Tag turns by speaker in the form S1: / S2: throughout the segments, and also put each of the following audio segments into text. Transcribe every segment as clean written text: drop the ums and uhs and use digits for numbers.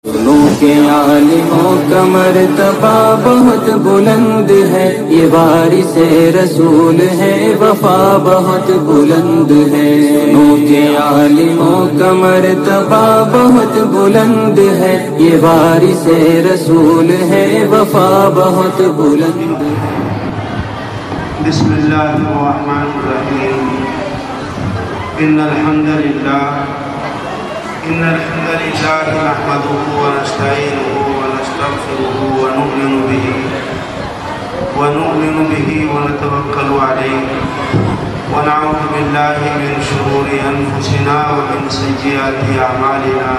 S1: کے عالموں کا مرتبہ بہت بلند ہے، یہ وارث رسول ہے، وفا بہت بلند ہے۔ کے عالموں کا مرتبہ بہت بلند ہے، یہ وارث رسول ہے، وفا بہت بلند ہے۔
S2: بسم اللہ الرحمن الرحیم۔ ان الحمد للہ نحمده ونستعینه ونستغفره ونؤمن به ونتوکل علیہ ونعوذ باللہ من شرور انفسنا ومن سیئات اعمالنا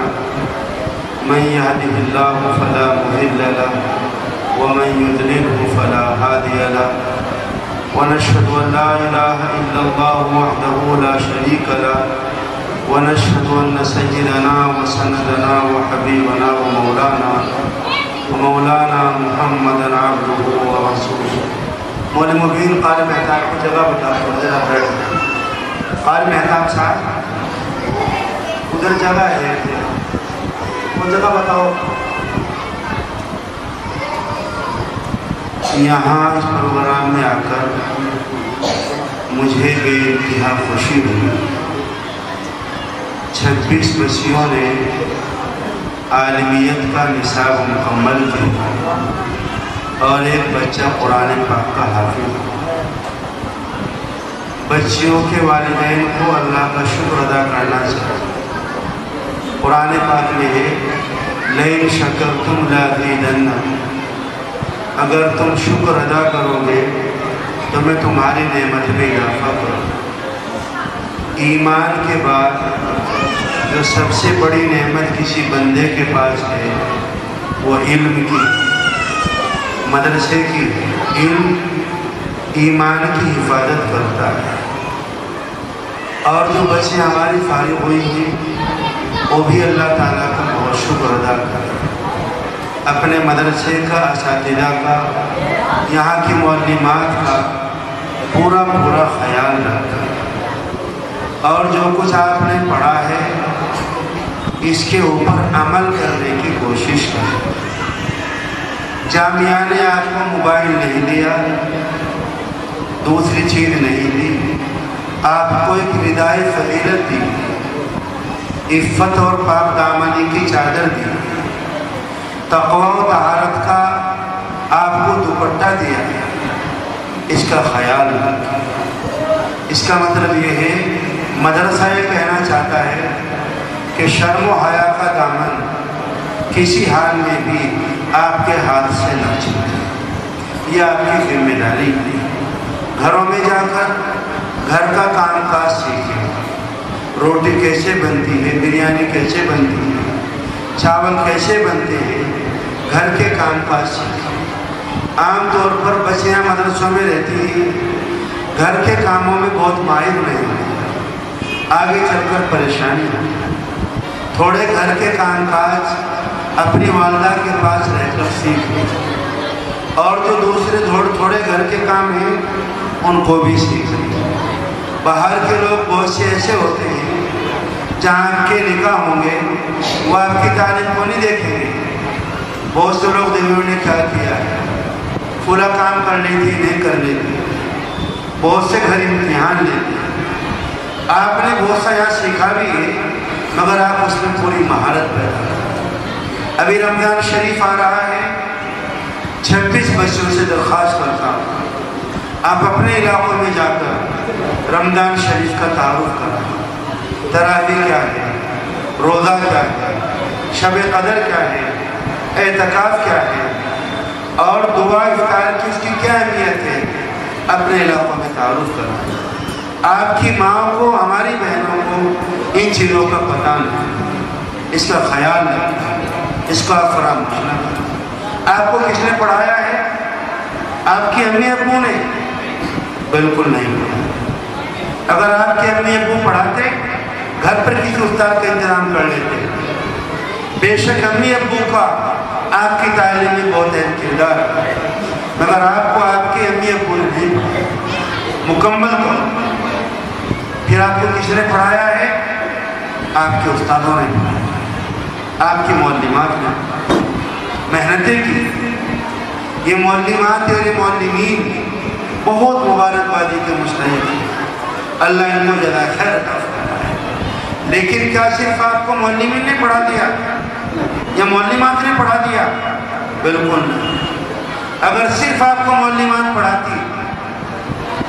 S2: من يهده الله فلا مضل له ومن يضلله فلا هادي له ونشهد ان لا اله الا الله وحده لا شريك له ونشهد أن سيدنا وسندنا وحبيبنا ومولانا محمدا عبده ورسوله۔ مول مبین قاری مہتاب کی جگہ بتا قاری مہتاب صاحب ادھر جگہ ہے، وہ جگہ بتاؤ۔ یہاں اس پروگرام میں آ کر مجھے بے انتہا خوشی ہوئی۔ 26 بچیوں نے عالمیت کا نصاب مکمل کیا اور ایک بچہ قرآن پاک کا حافظ۔ بچیوں کے والدین کو اللہ کا شکر ادا کرنا چاہیے۔ قرآن پاک میں ہے لئن شکرتم لازیدنکم، اگر تم شکر ادا کرو گے تو میں تمہاری نعمت میں اضافہ کروں۔ ایمان کے بعد جو سب سے بڑی نعمت کسی بندے کے پاس ہے وہ علم کی، مدرسے کی۔ علم ایمان کی حفاظت کرتا ہے۔ اور جو بچے ہماری فارغ ہوئی ہیں وہ بھی اللہ تعالیٰ کا بہت شکر ادا کرتا ہے، اپنے مدرسے کا، اساتذہ کا، یہاں کی معلمات کا پورا خیال رکھتا ہے۔ اور جو کچھ آپ نے پڑھا ہے اس کے اوپر عمل کرنے کی کوشش کریں۔ جامعہ نے آپ کو موبائل نہیں دیا، دوسری چیز نہیں دی، آپ کو ایک ردائے فضیلت دی، عفت اور پاک دامنی کی چادر دی، تقوی و طہارت کا آپ کو دوپٹہ دیا۔ اس کا خیال رکھیں۔ اس کا مطلب یہ ہے مدرسہ یہ کہنا چاہتا ہے کہ شرم و حیا کا دامن کسی حال میں بھی آپ کے ہاتھ سے نہ چھوٹے، یہ آپ کی ذمہ داری ہے۔ گھروں میں جا کر گھر کا کام کاج سیکھیں، روٹی کیسے بنتی ہے، بریانی کیسے بنتی ہے، چاول کیسے بنتے ہیں، گھر کے کام کاج سیکھیں۔ عام طور پر بچیاں مدرسوں میں رہتی ہیں، گھر کے کاموں میں بہت ماہر نہیں ہیں، آگے چل کر پریشانی ہے۔ تھوڑے گھر کے کام کاج اپنی والدہ کے پاس رہ کر سیکھیں، اور جو دوسرے تھوڑے گھر کے کام ہیں ان کو بھی سیکھیں۔ باہر کے لوگ بہت سے ایسے ہوتے ہیں جہاں آپ کے نکاح ہوں گے وہ آپ کی تعلیم کو نہیں دیکھیں گے۔ بہت سے لوگ دیکھیں نے کیا کیا ہے، پورا کام کر لیتی نہیں کر لیتی، بہت سے گھر امتحان لیتے ہیں۔ آپ نے بہت سا یہاں سیکھا بھی ہے مگر آپ اس میں پوری مہارت پیدا کریں۔ ابھی رمضان شریف آ رہا ہے، 26 بچوں سے درخواست کرتا ہوں آپ اپنے علاقوں میں جا کر رمضان شریف کا تعارف کریں۔ تراویح کیا ہے، روزہ کیا ہے، شب قدر کیا ہے، اعتکاف کیا ہے، اور دعا افطار کی اس کی کیا اہمیت ہے، اپنے علاقوں میں تعارف کریں۔ آپ کی ماں کو، ہماری بہنوں کو ان چیزوں کا پتہ نہیں، اس کا خیال نہیں، اس کا فراموش نہ کریں۔ آپ کو کس نے پڑھایا ہے؟ آپ کی امی ابو نے؟ بالکل نہیں پڑھایا۔ اگر آپ کے امی ابو پڑھاتے گھر پر کسی استاد کا انتظام کر لیتے۔ بے شک امی ابو کا آپ کی تعلیم میں بہت اہم کردار ہے، مگر آپ کو آپ کے امی ابو نے نہیں پڑھایا مکمل طور۔ پھر آپ کو کس نے پڑھایا ہے؟ آپ کے استادوں نے پڑھایا، آپ کی معلمات نے یہ معلمات اور یہ معلمین بہت مبارکبادی کے مستحق ہیں، اللہ ان کو جزائے خیر عطا فرمائے۔ لیکن کیا صرف آپ کو معلمین نے پڑھا دیا یا معلمات نے پڑھا دیا؟ بالکل نہیں۔ اگر صرف آپ کو معلمات پڑھاتی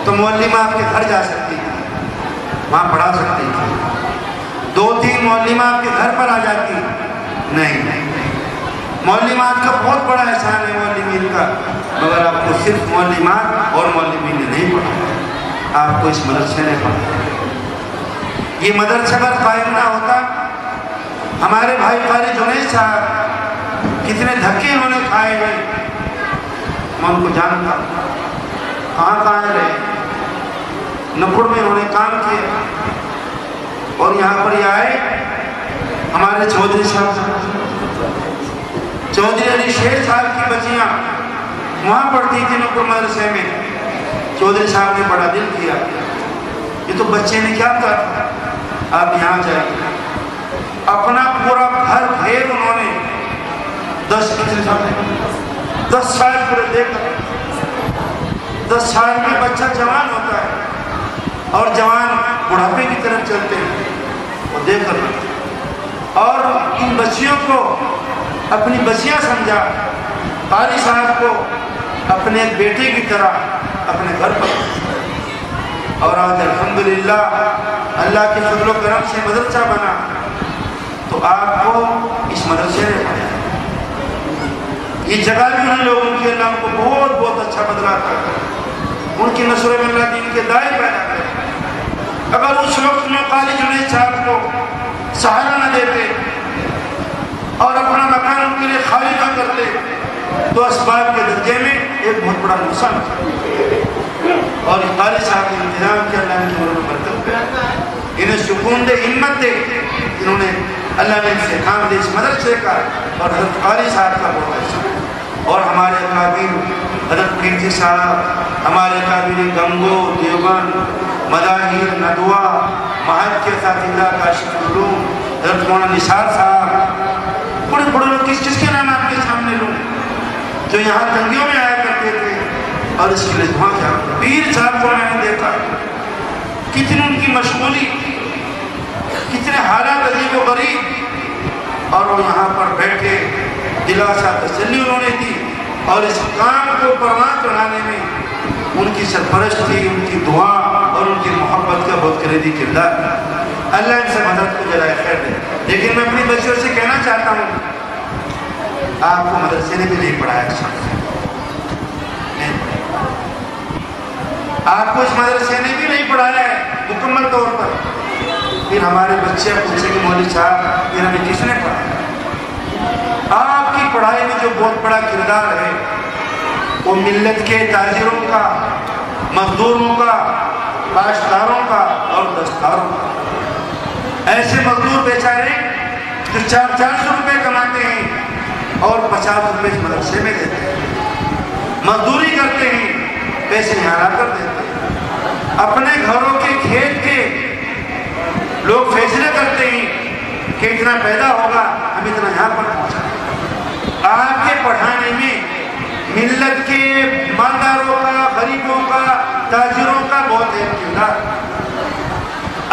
S2: تو معلمہ آپ کے گھر جا سکتی تھی، وہاں پڑھا سکتی تھی، 2-3 معلمہ آپ کے گھر پر آ جاتی، نہیں۔ معلمات کا بہت بڑا احسان ہے معلمین کا، مگر آپ کو صرف معلمات اور معلمین نے نہیں پڑھا، آپ کو اس مدرسے نے پڑھا۔ یہ مدرسہ اگر قائم نہ ہوتا، ہمارے بھائی قاری جنید صاحب کتنے دھکے انہوں نے کھائے ہیں، میں ان کو جانتا ہوں، کہاں رہے، نپڑ میں انہوں نے کام کیا، اور یہاں پر یہ آئے ہمارے چودھری صاحب، چودھری علی شیر صاحب کی بچیاں وہاں پڑھتی تھی نپڑ مدرسے میں، چودھری صاحب نے بڑا دل کیا، یہ تو بچے نے کیا کہا، آپ یہاں جائیں۔ اپنا پورا گھر گھیر انہوں نے 10 سال پورے دیکھا، 10 سال میں بچہ جوان ہوتا ہے اور جوان بڑھاپے کی طرف چلتے ہیں، وہ دیکھ کر، اور ان بچیوں کو اپنی بچیاں سمجھا، قاری صاحب کو اپنے بیٹے کی طرح اپنے گھر پر، اور آج الحمدللہ اللہ کے فضل و کرم سے مدرسہ بنا، تو آپ کو اس مدرسے نے پڑھا، یہ جگہ بھی ان لوگوں کی اللہ کو بہت بہت اچھا بدلا تھا، ان کی نصر میں اللہ دین کے دائیں پیدا کرے۔ اگر اس وقت میں قاری جنید صاحب کو سہارا نہ دیتے اور اپنا مکان ان کے لیے خالی نہ کرتے تو اسباب کے درجے میں ایک بہت بڑا نقصان تھا، اور قاری صاحب نے انتظام کیا، اللہ نے انہوں نے برکت دے، انہیں سکون دے، ہمت دے، انہوں نے اللہ نے ان سے کام دے اس مدرسے کا، اور حضرت قاری صاحب کا بہت اچھا، اور ہمارے اکابر حضرت قیمتی صاحب، ہمارے اکابر گنگو، دیوبند، مداحیر، ندوہ، مہد کے اساتذہ، کاشف العلوم، حضرت مولانا نثار صاحب، بڑے بڑے لوگ کس کے نام آپ کے سامنے لوں جو یہاں تنگیوں میں آیا کرتے تھے، اور اس کے لیے دعا کیا۔ پیر صاحب کو میں نے دیکھا کتنی ان کی مشغولی، کتنے حالات عجیب و غریب، اور وہ یہاں پر بیٹھے دلاسا تسلی انہوں نے دی، اور اس کام کو پروان چڑھانے میں ان کی سرپرستی، ان کی دعا اور ان کی محبت کا بہت کلیدی کردار۔ اللہ ان سے مدد کو جزائے خیر دے۔ لیکن میں اپنی بچیوں سے کہنا چاہتا ہوں، آپ کو مدرسے نے بھی نہیں پڑھایا، آپ کو اس مدرسے نے بھی نہیں پڑھایا ہے مکمل طور پر، پھر ہمارے بچے پوچھے کہ مولوی صاحب یہ ہمیں کس نے پڑھایا؟ آپ کی پڑھائی میں جو بہت بڑا کردار ہے وہ ملت کے تاجروں کا، مزدوروں کا، کاشتکاروں کا اور دستکاروں کا۔ ایسے مزدور بیچارے جو 400 روپے کماتے ہیں اور 50 روپے اس مدرسے میں دیتے ہیں، مزدوری کرتے ہیں، پیسے یہاں لا کر دیتے ہیں، اپنے گھروں کے کھیت کے لوگ فیصلے کرتے ہیں کہ اتنا پیدا ہوگا، ہم اتنا یہاں پر پہنچا۔ آپ کے پڑھانے میں ملت کے مالداروں کا، غریبوں کا، تاجروں کا بہت اہم کردار۔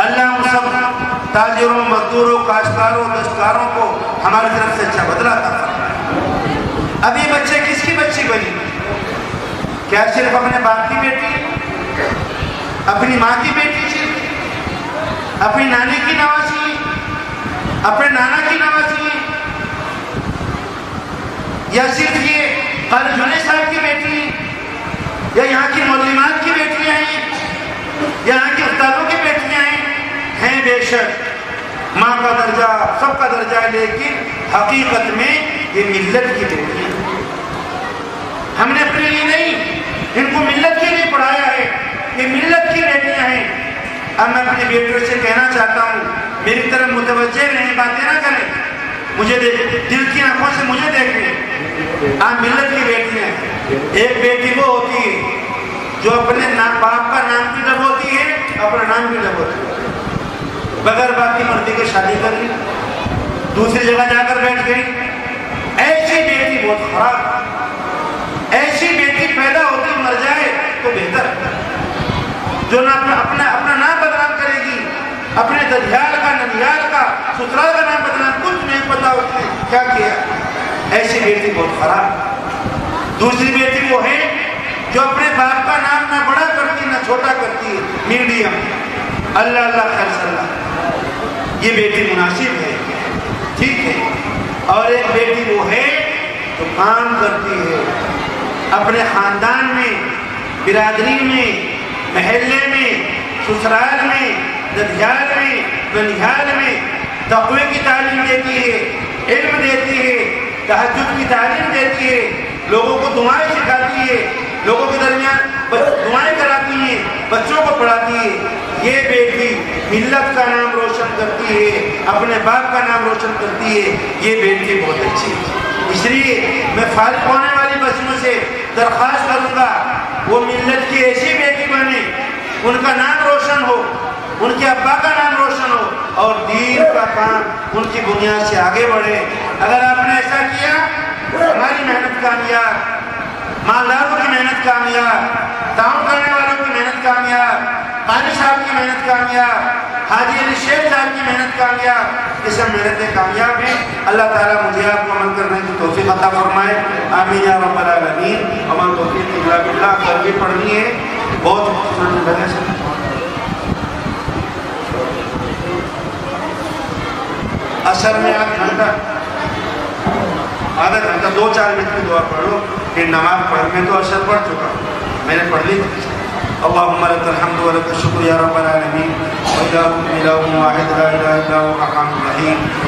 S2: اللہ ان سب تاجروں، مزدوروں، کاشتکاروں، دستکاروں کو ہماری طرف سے اچھا بدلہ عطا فرمائے۔ اب یہ بچے کس کی بچی بنی؟ کیا صرف اپنے باپ کی بیٹی، اپنی ماں کی بیٹی صرف، اپنی نانی کی نوازی، اپنے نانا کی نوازی، یا صرف یہ قاری جنید صاحب کی بیٹی، یا یہاں کی معلمات کی بیٹیاں ہیں، یا یہاں کے استادوں کی بیٹیاں ہیں بے شک، ماں کا درجہ، سب کا درجہ ہے، لیکن حقیقت میں یہ ملت کی بیٹیاں ہیں۔ ہم نے اپنے لیے نہیں، ان کو ملت کے لیے پڑھایا ہے، یہ ملت کی بیٹیاں ہیں۔ اب میں اپنی بیٹیوں سے کہنا چاہتا ہوں، میری طرف متوجہ رہیں، باتیں نہ کریں، مجھے دل کی آنکھوں سے مجھے دیکھیں۔ آپ ملت کی بیٹیاں ہیں۔ ایک بیٹی وہ ہوتی ہے جو اپنے باپ کا نام بھی ڈبوتی ہے، اپنا نام بھی ڈبوتی ہے، بغیر باپ کی مرضی کے شادی کر لی، دوسری جگہ جا کر بیٹھ گئی۔ ایسی بیٹی بہت خراب، ایسی جو نہ اپنا نام بدنام کرے گی، اپنے ددھیال کا، ننیال کا، سسرال کا نام بدنام، کچھ نہیں پتا اس نے کیا کیا، ایسی بیٹی بہت خراب۔ دوسری بیٹی وہ ہے جو اپنے باپ کا نام نہ بڑا کرتی نہ چھوٹا کرتی ہے، میڈیم، اللہ اللہ خیر صلی اللہ، یہ بیٹی مناسب ہے، ٹھیک ہے۔ اور ایک بیٹی وہ ہے جو کام کرتی ہے، اپنے خاندان میں، برادری میں، محلے میں، سسرال میں، ددھیال میں، ننیال میں تقوی کی تعلیم دیتی ہے، علم دیتی ہے، تہجد کی تعلیم دیتی ہے، لوگوں کو دعائیں سکھاتی ہے، لوگوں کے درمیان دعائیں کراتی ہے، بچوں کو پڑھاتی ہے۔ یہ بیٹی ملت کا نام روشن کرتی ہے، اپنے باپ کا نام روشن کرتی ہے، یہ بیٹی بہت اچھی ہے۔ اس لیے میں فارغ ہونے والی بچوں سے درخواست کروں گا وہ ملت کی ایسی بیٹی بنے، ان کا نام روشن ہو، ان کے ابا کا نام روشن ہو، اور دین کا کام ان کی بنیاد سے آگے بڑھے۔ اگر آپ نے ایسا کیا ہماری محنت کامیاب، مالداروں کی محنت کامیاب، تعاون کرنے والوں کی محنت کامیاب، قاری صاحب کی محنت کامیاب، حاجی علی شیخ صاحب کی محنت کامیاب، یہ سب محنتیں کامیاب ہیں۔ اللہ تعالیٰ مجھے آپ کو عمل کرنے کی توفیق عطا فرمائے، آمین یا رب العالمین۔ عمل توفیق الا باللہ، کر بھی پڑھنی ہے بہت اثر میں آپ گھنٹہ آدھا گھنٹہ 2-4 منٹ کی دعا پڑھ لو، پھر نماز پڑھ میں تو اثر پڑھ چکا، میں نے پڑھ لی تھی۔ اللہم لک الحمد ولک الشکر یا رب العالمین، وإلہکم الہ واحد لا الہ الا هو الرحمن الرحیم۔